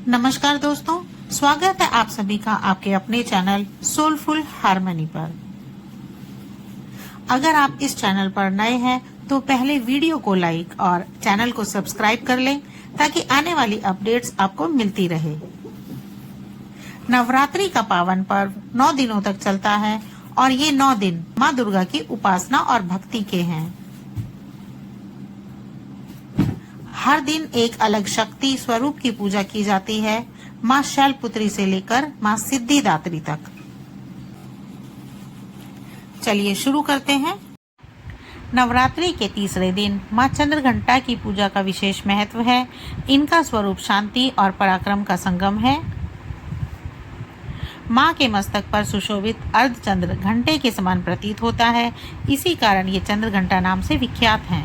नमस्कार दोस्तों, स्वागत है आप सभी का आपके अपने चैनल सोलफुल हार्मनी पर। अगर आप इस चैनल पर नए हैं तो पहले वीडियो को लाइक और चैनल को सब्सक्राइब कर लें ताकि आने वाली अपडेट्स आपको मिलती रहे। नवरात्रि का पावन पर्व 9 दिनों तक चलता है और ये 9 दिन माँ दुर्गा की उपासना और भक्ति के हैं। हर दिन एक अलग शक्ति स्वरूप की पूजा की जाती है, माँ शैलपुत्री से लेकर माँ सिद्धिदात्री तक। चलिए शुरू करते हैं। नवरात्रि के तीसरे दिन माँ चंद्रघंटा की पूजा का विशेष महत्व है। इनका स्वरूप शांति और पराक्रम का संगम है। माँ के मस्तक पर सुशोभित अर्धचंद्र घंटे के समान प्रतीत होता है, इसी कारण ये चंद्रघंटा नाम से विख्यात हैं।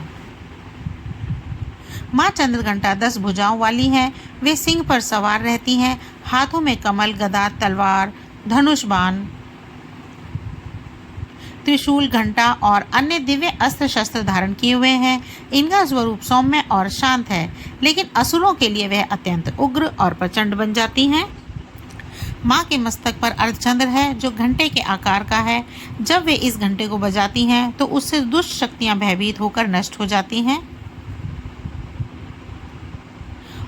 माँ चंद्रघंटा 10 भुजाओं वाली हैं। वे सिंह पर सवार रहती हैं। हाथों में कमल, गदा, तलवार, धनुष बाण, त्रिशूल, घंटा और अन्य दिव्य अस्त्र शस्त्र धारण किए हुए हैं। इनका स्वरूप सौम्य और शांत है, लेकिन असुरों के लिए वह अत्यंत उग्र और प्रचंड बन जाती हैं। माँ के मस्तक पर अर्धचंद्र है जो घंटे के आकार का है। जब वे इस घंटे को बजाती हैं तो उससे दुष्ट शक्तियां भयभीत होकर नष्ट हो जाती हैं।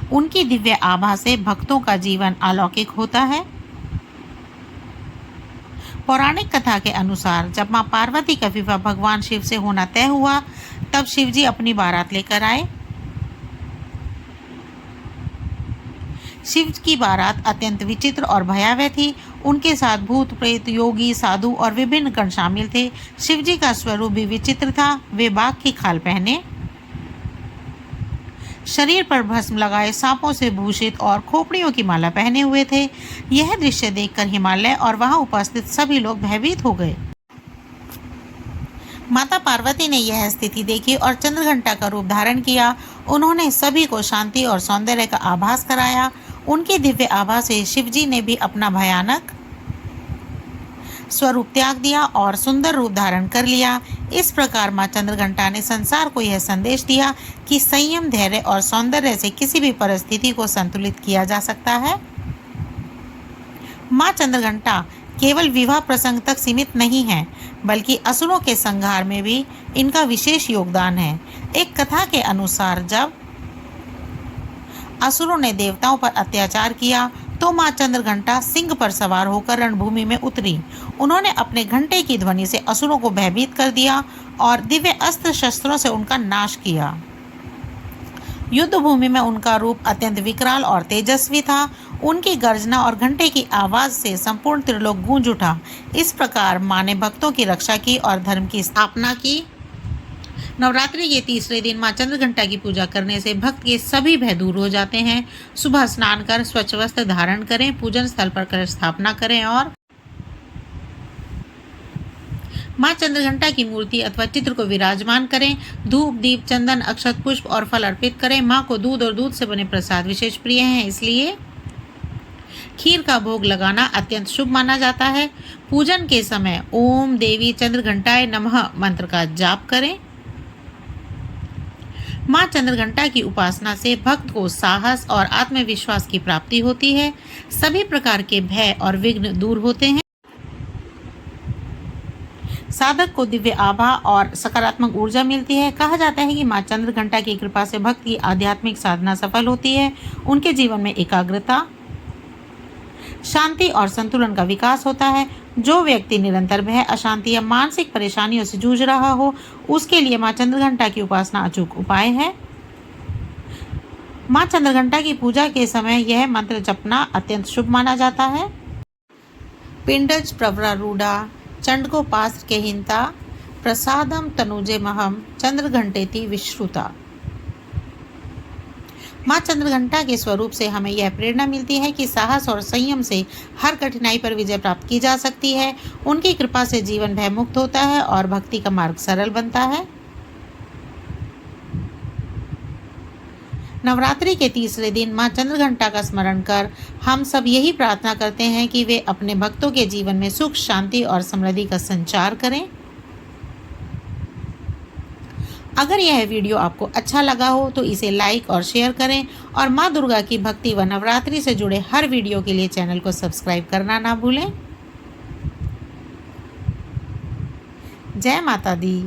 उनकी दिव्य आभा से भक्तों का जीवन अलौकिक होता है। पौराणिक कथा के अनुसार जब मां पार्वती का विवाह भगवान शिव से होना तय हुआ, तब शिव जी अपनी बारात लेकर आए। शिव की बारात अत्यंत विचित्र और भयावह थी। उनके साथ भूत, प्रेत, योगी, साधु और विभिन्न गण शामिल थे। शिव जी का स्वरूप भी विचित्र था। वे बाघ की खाल पहने, शरीर पर भस्म लगाए, सांपों से भूषित और खोपड़ियों की माला पहने हुए थे। यह दृश्य देखकर हिमालय और वहां उपस्थित सभी लोग भयभीत हो गए। माता पार्वती ने यह स्थिति देखी और चंद्रघंटा का रूप धारण किया। उन्होंने सभी को शांति और सौंदर्य का आभास कराया। उनकी दिव्य आभा से शिवजी ने भी अपना भयानक स्वरूप त्याग दिया और सुंदर रूप धारण कर लिया। इस प्रकार माँ चंद्रघंटा ने संसार को यह संदेश दिया कि संयम, धैर्य और सौंदर्य से किसी भी परिस्थिति को संतुलित किया जा सकता है। माँ चंद्रघंटा केवल विवाह प्रसंग तक सीमित नहीं है, बल्कि असुरों के संहार में भी इनका विशेष योगदान है। एक कथा के अनुसार जब असुरों ने देवताओं पर अत्याचार किया तो माँ चंद्रघंटा सिंह पर सवार होकर रणभूमि में उतरी। उन्होंने अपने घंटे की ध्वनि से असुरों को भयभीत कर दिया और दिव्य अस्त्र शस्त्रों से उनका नाश किया। युद्ध भूमि में उनका रूप अत्यंत विकराल और तेजस्वी था। उनकी गर्जना और घंटे की आवाज से संपूर्ण त्रिलोक गूंज उठा। इस प्रकार माँ ने भक्तों की रक्षा की और धर्म की स्थापना की। नवरात्रि के तीसरे दिन माँ चंद्रघंटा की पूजा करने से भक्त के सभी भय दूर हो जाते हैं। सुबह स्नान कर स्वच्छ वस्त्र धारण करें, पूजन स्थल पर कलश स्थापना करें और माँ चंद्रघंटा की मूर्ति अथवा चित्र को विराजमान करें। धूप, दीप, चंदन, अक्षत, पुष्प और फल अर्पित करें। माँ को दूध और दूध से बने प्रसाद विशेष प्रिय हैं, इसलिए खीर का भोग लगाना अत्यंत शुभ माना जाता है। पूजन के समय ओम देवी चंद्रघंटाय नमः मंत्र का जाप करें। माँ चंद्रघंटा की उपासना से भक्त को साहस और आत्मविश्वास की प्राप्ति होती है। सभी प्रकार के भय और विघ्न दूर होते हैं। साधक को दिव्य आभा और सकारात्मक ऊर्जा मिलती है। कहा जाता है कि माँ चंद्रघंटा की कृपा से भक्त की आध्यात्मिक साधना सफल होती है। उनके जीवन में एकाग्रता, शांति और संतुलन का विकास होता है। जो व्यक्ति निरंतर भय, अशांति या मानसिक परेशानियों से जूझ रहा हो, उसके लिए माँ चंद्रघंटा की उपासना अचूक उपाय है। माँ चंद्रघंटा की पूजा के समय यह मंत्र जपना अत्यंत शुभ माना जाता है। पिंडज प्रवरारूढ़ा चंडकोपास्त्र के हिंता प्रसादम तनुजे महम चंद्रघंटेति विश्रुता। माँ चंद्रघंटा के स्वरूप से हमें यह प्रेरणा मिलती है कि साहस और संयम से हर कठिनाई पर विजय प्राप्त की जा सकती है। उनकी कृपा से जीवन भय मुक्त होता है और भक्ति का मार्ग सरल बनता है। नवरात्रि के तीसरे दिन माँ चंद्रघंटा का स्मरण कर हम सब यही प्रार्थना करते हैं कि वे अपने भक्तों के जीवन में सुख, शांति और समृद्धि का संचार करें। अगर यह वीडियो आपको अच्छा लगा हो तो इसे लाइक और शेयर करें और माँ दुर्गा की भक्ति व नवरात्रि से जुड़े हर वीडियो के लिए चैनल को सब्सक्राइब करना ना भूलें। जय माता दी।